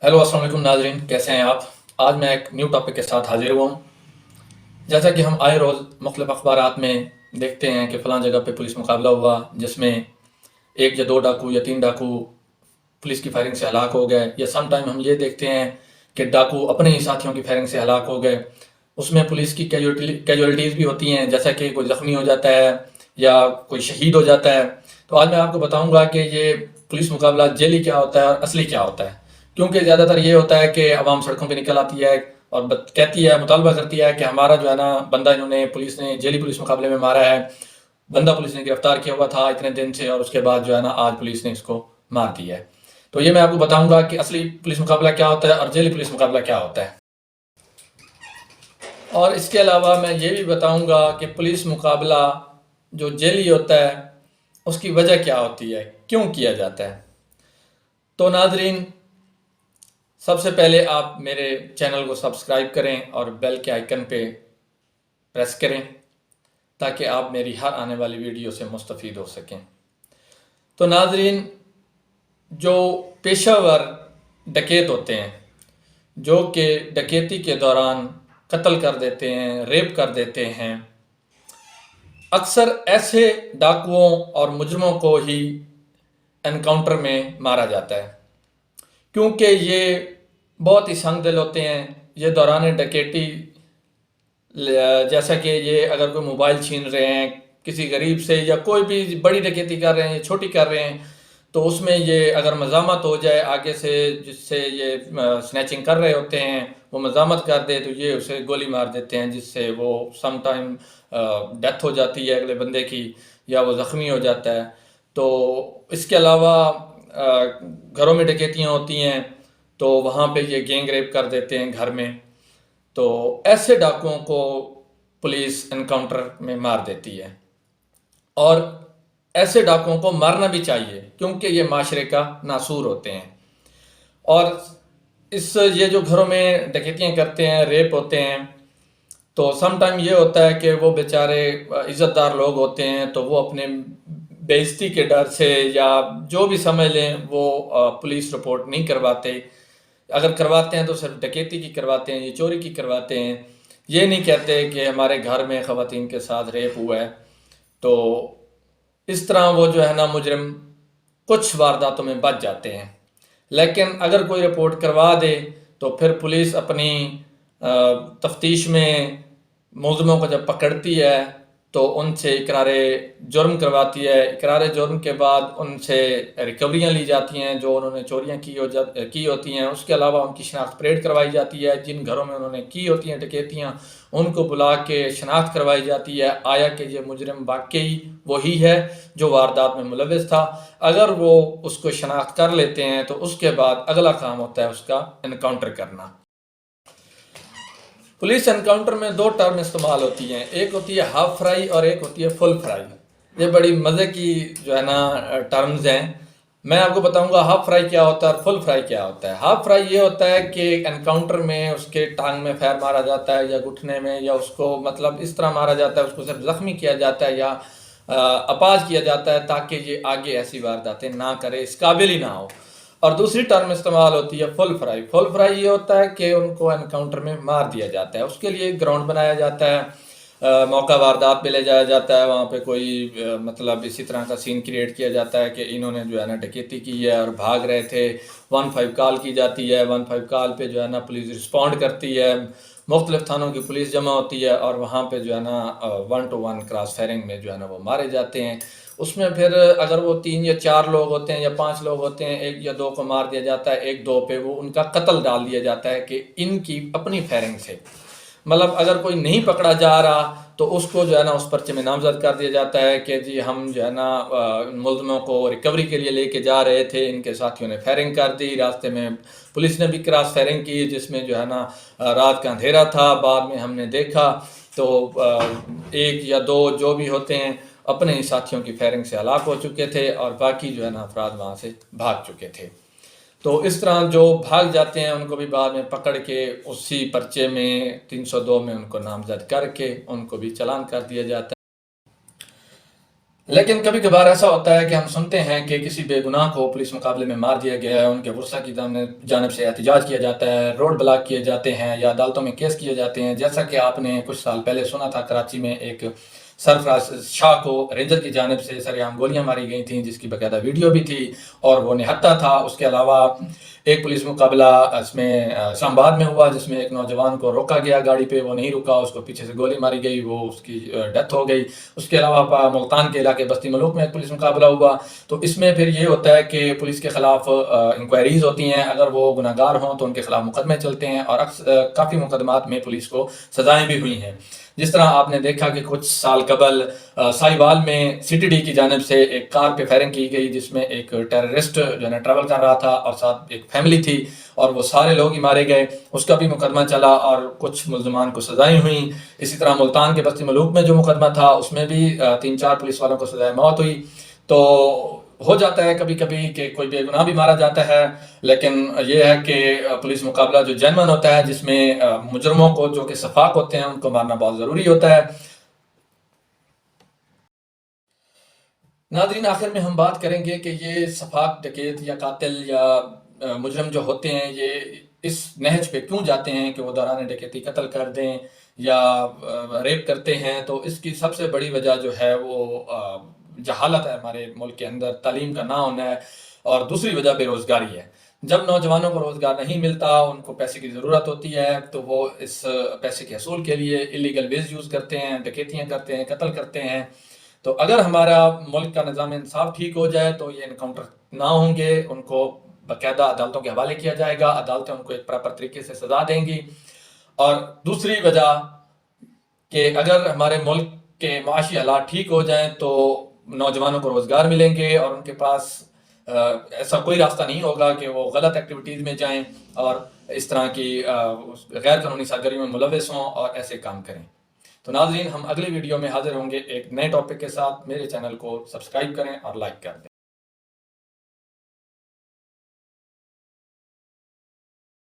Hello अस्सलाम वालेकुम नाजरीन, कैसे हैं आप। आज मैं एक न्यू टॉपिक के साथ हाजिर हुआ हूँ। जैसा कि हम आए रोज़ मुख्तलिफ अखबारात में देखते हैं कि फ़लाँ जगह पे पुलिस मुकाबला हुआ जिसमें एक या दो डाकू या तीन डाकू पुलिस की फायरिंग से हलाक हो गए, या सम टाइम हम ये देखते हैं कि डाकू अपने ही साथियों की फायरिंग से हलाक हो गए। उसमें पुलिस की कैजुअलिटीज़ भी होती हैं, जैसा कि कोई ज़ख्मी हो जाता है या कोई शहीद हो जाता है। तो आज मैं आपको बताऊंगा कि ये पुलिस मुकाबला जेली क्या होता है और असली क्या होता है। क्योंकि ज़्यादातर ये होता है कि आवाम सड़कों पे निकल आती है और कहती है, मुतालबा करती है कि हमारा जो है ना बंदा इन्होंने पुलिस ने जेली पुलिस मुकाबले में मारा है, बंदा पुलिस ने गिरफ्तार किया हुआ था इतने दिन से, और उसके बाद जो है ना आज पुलिस ने इसको मार दिया है। तो ये मैं आपको बताऊंगा कि असली पुलिस मुकाबला क्या होता है और जेली पुलिस मुकाबला क्या होता है। और इसके अलावा मैं ये भी बताऊंगा कि पुलिस मुकाबला जो जेली होता है उसकी वजह क्या होती है, क्यों किया जाता है। तो नाजरीन, सबसे पहले आप मेरे चैनल को सब्सक्राइब करें और बेल के आइकन पे प्रेस करें ताकि आप मेरी हर आने वाली वीडियो से मुस्तफ़ीद हो सकें। तो नाजरीन, जो पेशावर डकैत होते हैं जो कि डकैती के दौरान कत्ल कर देते हैं, रेप कर देते हैं, अक्सर ऐसे डाकुओं और मुजरमों को ही एनकाउंटर में मारा जाता है, क्योंकि ये बहुत ही संगदिल होते हैं। ये दौरान डकैती, जैसा कि ये अगर कोई मोबाइल छीन रहे हैं किसी गरीब से या कोई भी बड़ी डकैती कर रहे हैं या छोटी कर रहे हैं, तो उसमें ये अगर मज़ामत हो जाए आगे से, जिससे ये स्नैचिंग कर रहे होते हैं, वो मज़ामत कर दे तो ये उसे गोली मार देते हैं, जिससे वो सम टाइम डेथ हो जाती है अगले बंदे की, या वो ज़ख्मी हो जाता है। तो इसके अलावा घरों में डकैतियाँ होती हैं तो वहाँ पे ये गैंग रेप कर देते हैं घर में। तो ऐसे डाकुओं को पुलिस एनकाउंटर में मार देती है, और ऐसे डाकुओं को मारना भी चाहिए क्योंकि ये माशरे का नासूर होते हैं। और ये जो घरों में डकैतियाँ करते हैं, रेप होते हैं, तो सम टाइम ये होता है कि वो बेचारे इज़्ज़तदार लोग होते हैं, तो वो अपने बेइज्जती के डर से या जो भी समझ लें वो पुलिस रिपोर्ट नहीं करवाते। अगर करवाते हैं तो सिर्फ डकैती की करवाते हैं, ये चोरी की करवाते हैं। ये नहीं कहते कि हमारे घर में ख़वातीन के साथ रेप हुआ है। तो इस तरह वो जो है ना मुजरिम कुछ वारदातों में बच जाते हैं। लेकिन अगर कोई रिपोर्ट करवा दे तो फिर पुलिस अपनी तफ्तीश में मुलज़िमों को जब पकड़ती है तो उनसे इकरारे जुर्म करवाती है। इकरारे जुर्म के बाद उनसे रिकवरियाँ ली जाती हैं जो उन्होंने चोरियाँ की होती हैं। उसके अलावा उनकी शनाख्त परेड करवाई जाती है। जिन घरों में उन्होंने की होती हैं डकैतियाँ, उनको बुला के शनाख्त करवाई जाती है, आया कि ये मुजरिम वाकई वही है जो वारदात में मुलविस था। अगर वो उसको शनाख्त कर लेते हैं तो उसके बाद अगला काम होता है उसका एनकाउंटर करना। पुलिस एनकाउंटर में दो टर्म इस्तेमाल होती हैं, एक होती है हाफ फ्राई और एक होती है फुल फ्राई। ये बड़ी मज़े की जो है ना टर्म्स हैं। मैं आपको बताऊंगा हाफ फ्राई क्या होता है और फुल फ्राई क्या होता है। हाफ फ्राई ये होता है कि एनकाउंटर में उसके टांग में फैर मारा जाता है या घुटने में, या उसको मतलब इस तरह मारा जाता है, उसको सिर्फ ज़ख्मी किया जाता है या अपाज किया जाता है ताकि ये आगे ऐसी वारदातें ना करे, इस काबिल ही ना हो। और दूसरी टर्म इस्तेमाल होती है फुल फ्राई। फुल फ्राई ये होता है कि उनको एनकाउंटर में मार दिया जाता है। उसके लिए ग्राउंड बनाया जाता है, मौका वारदात पे ले जाया जाता है, वहाँ पे कोई मतलब इसी तरह का सीन क्रिएट किया जाता है कि इन्होंने जो है ना डकैती की है और भाग रहे थे। 15 कॉल की जाती है, 15 कॉल पे जो है ना पुलिस रिस्पॉन्ड करती है, मुख्तलिफ थानों की पुलिस जमा होती है और वहाँ पे जो है ना 1 to 1 क्रॉस फायरिंग में जो है ना वो मारे जाते हैं। उसमें फिर अगर वो 3 या 4 लोग होते हैं या 5 लोग होते हैं, 1 या 2 को मार दिया जाता है, 1-2 पे वो उनका कत्ल डाल दिया जाता है कि इनकी अपनी फायरिंग से। मतलब अगर कोई नहीं पकड़ा जा रहा तो उसको जो है ना उस पर्चे में नामजद कर दिया जाता है कि जी हम जो है ना मुलज़िमों को रिकवरी के लिए लेके जा रहे थे, इनके साथियों ने फायरिंग कर दी, रास्ते में पुलिस ने भी क्रॉस फायरिंग की जिसमें जो है ना रात का अंधेरा था, बाद में हमने देखा तो 1 या 2 जो भी होते हैं अपने ही साथियों की फायरिंग से हलाक हो चुके थे और बाकी जो है ना अफराद वहाँ से भाग चुके थे। तो इस तरह जो भाग जाते हैं उनको भी बाद में पकड़ के उसी पर्चे में 302 में उनको नामजद करके उनको भी चालान कर दिया जाता है। لیکن کبھی کبھار ایسا ہوتا ہے کہ ہم سنتے ہیں کہ کسی بے گناہ کو پولیس مقابلے میں مار دیا گیا ہے، ان کے ورثاء کی جانب سے احتجاج کیا جاتا ہے، روڈ بلاک کیے جاتے ہیں یا عدالتوں میں کیس کیے جاتے ہیں، جیسا کہ آپ نے کچھ سال پہلے سنا تھا کراچی میں ایک سرفراز شاہ کو رینجر کی جانب سے سرعام گولیاں ماری گئی تھیں، جس کی باقاعدہ ویڈیو بھی تھی اور وہ نہتہ تھا۔ اس کے علاوہ ایک پولیس مقابلہ اس میں اسلام آباد میں ہوا، جس میں ایک نوجوان کو روکا گیا گاڑی پہ، وہ نہیں رکا، اس کو پیچھے سے گولی ماری گئی، وہ اس کی ڈیتھ ہو گئی۔ اس کے علاوہ ملتان کے علاقے بستی ملوک میں ایک پولیس مقابلہ ہوا۔ تو اس میں پھر یہ ہوتا ہے کہ پولیس کے خلاف انکوائریز ہوتی ہیں، اگر وہ گناہ گار ہوں تو ان کے خلاف مقدمے چلتے ہیں، اور کافی مقدمات میں پولیس کو سزائیں بھی ہوئی ہیں۔ جس طرح آپ نے دیکھا کہ کچھ سال قبل ساہیوال میں سی ٹی ڈی کی جانب سے ایک کار پہ فائرنگ کی گئی، جس میں ایک ٹیررسٹ جو ہے نا ٹریول کر رہا تھا اور ساتھ ایک فیملی تھی، اور وہ سارے لوگ ہی مارے گئے۔ اس کا بھی مقدمہ چلا اور کچھ ملزمان کو سزائیں ہوئیں۔ اسی طرح ملتان کے بستی ملوک میں جو مقدمہ تھا اس میں بھی 3-4 پولیس والوں کو سزائے موت ہوئی۔ تو ہو جاتا ہے کبھی کبھی کہ کوئی بے گناہ بھی مارا جاتا ہے، لیکن یہ ہے کہ پولیس مقابلہ جو جینوئن ہوتا ہے، جس میں مجرموں کو جو کہ شفاق ہوتے ہیں ان کو مارنا بہت ضروری ہوتا ہے۔ ناظرین، آخر میں ہم بات کریں گے کہ یہ شفاق ڈکیت یا قاتل یا مجرم جو ہوتے ہیں، یہ اس نہج پہ کیوں جاتے ہیں کہ وہ دوران ڈکیتی قتل کر دیں یا ریپ کرتے ہیں؟ تو اس کی سب سے بڑی وجہ جو ہے وہ جہالت ہے ہمارے ملک کے اندر، تعلیم کا نہ ہونا ہے، اور دوسری وجہ بے روزگاری ہے۔ جب نوجوانوں کو روزگار نہیں ملتا، ان کو پیسے کی ضرورت ہوتی ہے، تو وہ اس پیسے کے حصول کے لیے اللیگل ویز یوز کرتے ہیں، ڈکیتیاں کرتے ہیں، قتل کرتے ہیں۔ تو اگر ہمارا ملک کا نظام انصاف ٹھیک ہو جائے تو یہ انکاؤنٹر نہ ہوں گے، ان کو باقاعدہ عدالتوں کے حوالے کیا جائے گا، عدالتیں ان کو ایک پراپر طریقے سے سزا دیں گی۔ اور دوسری وجہ کہ اگر ہمارے ملک کے معاشی حالات ٹھیک ہو جائیں تو نوجوانوں کو روزگار ملیں گے، اور ان کے پاس ایسا کوئی راستہ نہیں ہوگا کہ وہ غلط ایکٹیویٹیز میں جائیں اور اس طرح کی غیر قانونی سرگرمیوں میں ملوث ہوں اور ایسے کام کریں۔ تو ناظرین، ہم اگلی ویڈیو میں حاضر ہوں گے ایک نئے ٹاپک کے ساتھ۔ میرے چینل کو سبسکرائب کریں اور لائک کر دیں۔